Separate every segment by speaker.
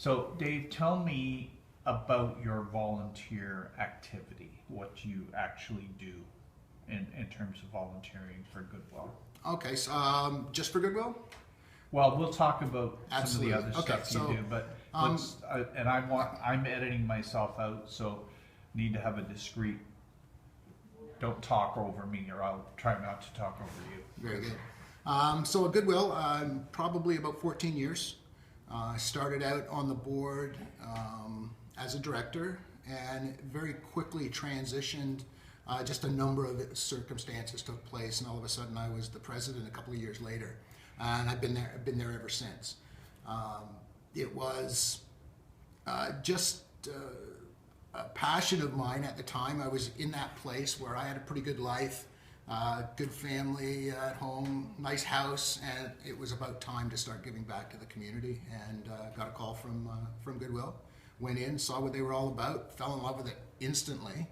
Speaker 1: So, Dave, tell me about your volunteer activity, what you actually do in terms of volunteering for Goodwill.
Speaker 2: Okay, so just for Goodwill?
Speaker 1: Well, we'll talk about
Speaker 2: Absolutely.
Speaker 1: some of the other
Speaker 2: Okay,
Speaker 1: stuff
Speaker 2: so,
Speaker 1: you do, but
Speaker 2: um,
Speaker 1: let's, and I'm editing myself out, so need to have a discreet, don't talk over me or I'll try not to talk over you.
Speaker 2: Very good. So at Goodwill, probably about 14 years. I started out on the board as a director and very quickly transitioned. Just a number of circumstances took place, and all of a sudden I was the president a couple of years later, and I've been there ever since. It was just a passion of mine at the time. I was in that place where I had a pretty good life, good family at home, nice house, and it was about time to start giving back to the community. And got a call from Goodwill, went in, saw what they were all about, fell in love with it instantly,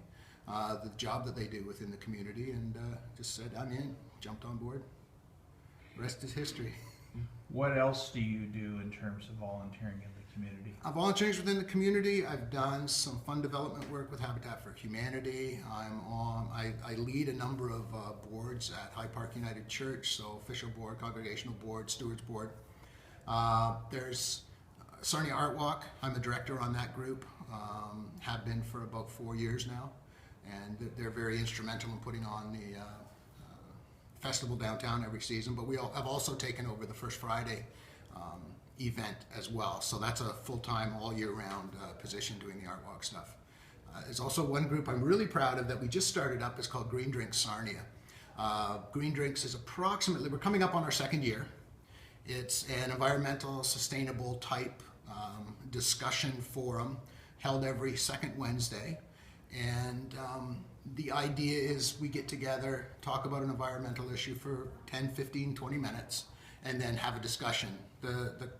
Speaker 2: the job that they do within the community, and just said, I'm in, jumped on board. Rest is history.
Speaker 1: What else do you do in terms of volunteering in the community?
Speaker 2: Volunteering within the community. I've done some fund development work with Habitat for Humanity. I lead a number of boards at High Park United Church, so official board, congregational board, stewards board. There's Sarnia Art Walk. I'm a director on that group. Have been for about 4 years now, and they're very instrumental in putting on the festival downtown every season. But I've also taken over the First Friday event as well. So that's a full-time, all-year-round position doing the Art Walk stuff. There's also one group I'm really proud of that we just started up. It's called Green Drinks Sarnia. Green Drinks is we're coming up on our second year. It's an environmental, sustainable type discussion forum held every second Wednesday. And the idea is we get together, talk about an environmental issue for 10, 15, 20 minutes, and then have a discussion. The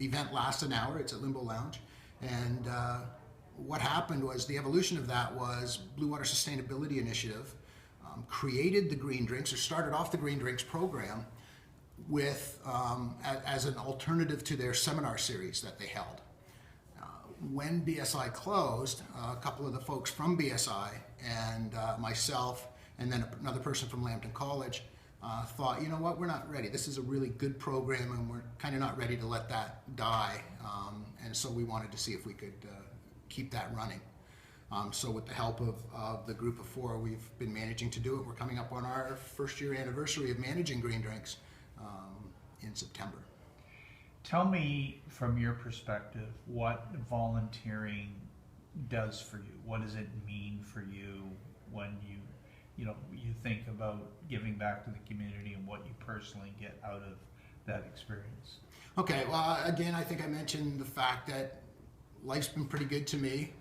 Speaker 2: event lasts an hour. It's at Limbo Lounge. And what happened was the evolution of that was Blue Water Sustainability Initiative created the Green Drinks, or started off the Green Drinks program with as an alternative to their seminar series that they held. When BSI closed, a couple of the folks from BSI and myself, and then another person from Lambton College, thought, you know what, we're not ready. This is a really good program, and we're kind of not ready to let that die. And so we wanted to see if we could keep that running. So with the help of the group of four, we've been managing to do it. We're coming up on our first year anniversary of managing Green Drinks in September.
Speaker 1: Tell me, from your perspective, what volunteering does for you. What does it mean for you when you think about giving back to the community and what you personally get out of that experience?
Speaker 2: Okay, well, again, I think I mentioned the fact that life's been pretty good to me,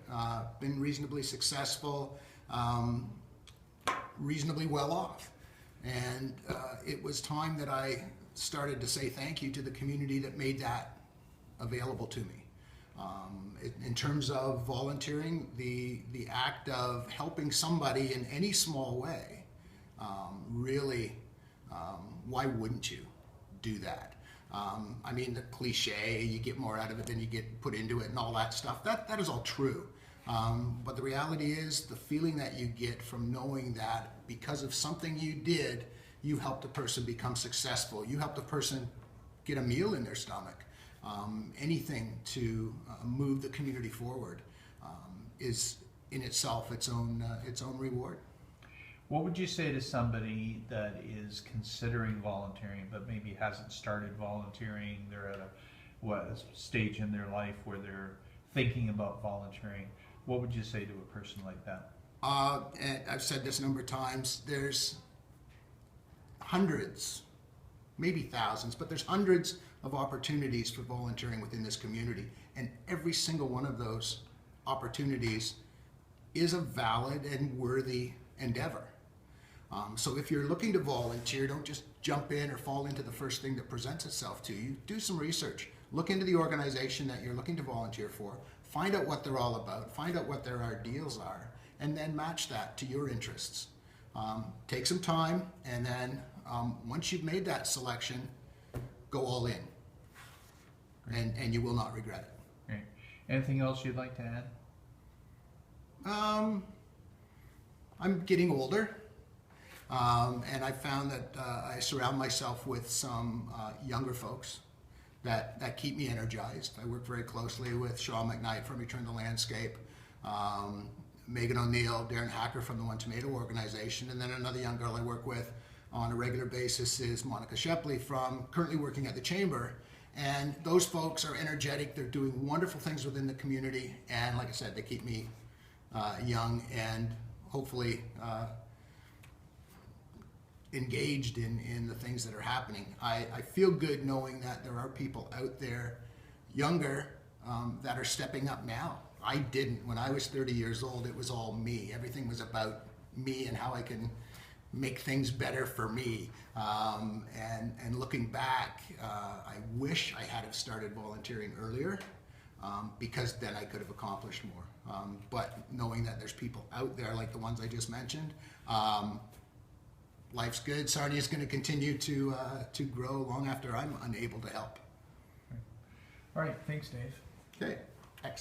Speaker 2: been reasonably successful, reasonably well off. And it was time that I started to say thank you to the community that made that available to me. In terms of volunteering, the act of helping somebody in any small way, really, why wouldn't you do that? I mean, the cliche, you get more out of it than you get put into it and all that stuff, that is all true. But the reality is the feeling that you get from knowing that because of something you did, you helped a person become successful. You helped a person get a meal in their stomach. Anything to move the community forward is in itself its own reward.
Speaker 1: What would you say to somebody that is considering volunteering but maybe hasn't started volunteering? They're at a stage in their life where they're thinking about volunteering. What would you say to a person like that?
Speaker 2: And I've said this a number of times. There's hundreds, maybe thousands, but there's hundreds of opportunities for volunteering within this community, and every single one of those opportunities is a valid and worthy endeavor. So if you're looking to volunteer, don't just jump in or fall into the first thing that presents itself to you. Do some research. Look into the organization that you're looking to volunteer for. Find out what they're all about. Find out what their ideals are, and then match that to your interests. Take some time, and then once you've made that selection, go all in, and you will not regret it.
Speaker 1: Right. Anything else you'd like to add?
Speaker 2: I'm getting older, and I found that I surround myself with some younger folks that keep me energized. I work very closely with Sean McKnight from Return to Landscape, Megan O'Neill, Darren Hacker from the One Tomato organization, and then another young girl I work with on a regular basis is Monica Shepley from currently working at the Chamber. And those folks are energetic. They're doing wonderful things within the community, and like I said, they keep me young and hopefully engaged in the things that are happening. I feel good knowing that there are people out there younger that are stepping up now. I didn't. When I was 30 years old, it was all me. Everything was about me and how I can make things better for me. And looking back, I wish I had have started volunteering earlier, because then I could have accomplished more. But knowing that there's people out there like the ones I just mentioned, life's good. Sarnia is going to continue to grow long after I'm unable to help.
Speaker 1: All right, thanks, Dave.
Speaker 2: Okay, excellent.